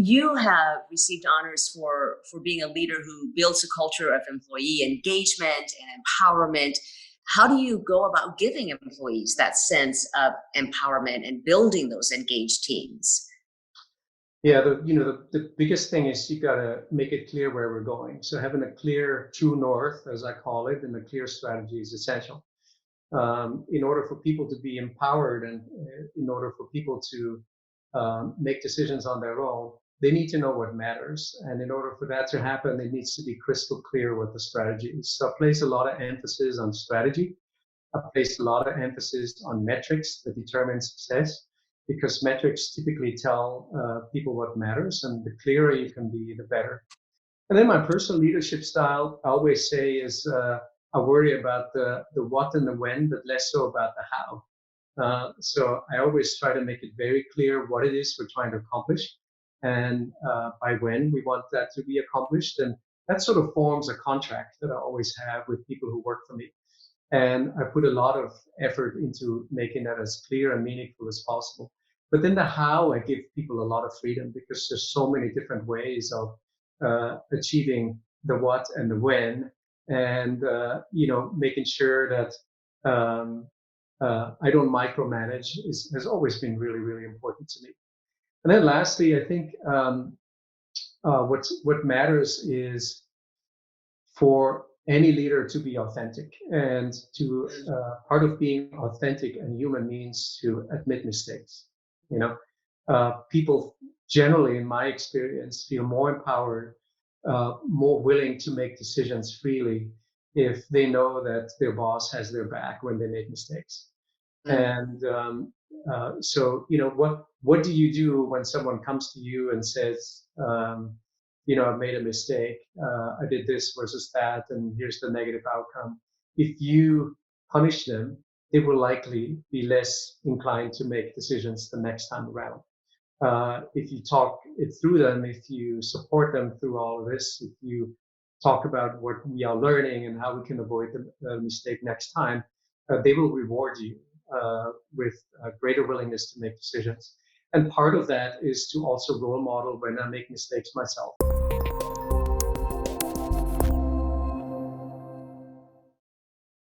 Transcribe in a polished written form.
You have received honors for being a leader who builds a culture of employee engagement and empowerment. How do you go about giving employees that sense of empowerment and building those engaged teams? Yeah, the biggest thing is you gotta make it clear where we're going. So having a clear true north, as I call it, and a clear strategy is essential. In order for people to be empowered and in order for people to make decisions on their own, they need to know what matters. And in order for that to happen, it needs to be crystal clear what the strategy is. So I place a lot of emphasis on strategy. I place a lot of emphasis on metrics that determine success because metrics typically tell people what matters, and the clearer you can be, the better. And then my personal leadership style, I always say, is I worry about the what and the when, but less so about the how. So I always try to make it very clear what it is we're trying to accomplish and by when we want that to be accomplished. And that sort of forms a contract that I always have with people who work for me. And I put a lot of effort into making that as clear and meaningful as possible. But then the how, I give people a lot of freedom because there's so many different ways of achieving the what and the when, and making sure that I don't micromanage has always been really, really important to me. And then lastly, I think what matters is for any leader to be authentic, and to part of being authentic and human means to admit mistakes. You know, people generally, in my experience, feel more empowered, more willing to make decisions freely if they know that their boss has their back when they make mistakes. And so, what do you do when someone comes to you and says, I've made a mistake. I did this versus that, and here's the negative outcome. If you punish them, they will likely be less inclined to make decisions the next time around. If you talk it through them, if you support them through all of this, if you talk about what we are learning and how we can avoid the mistake next time, they will reward you with a greater willingness to make decisions. And part of that is to also role model when I make mistakes myself.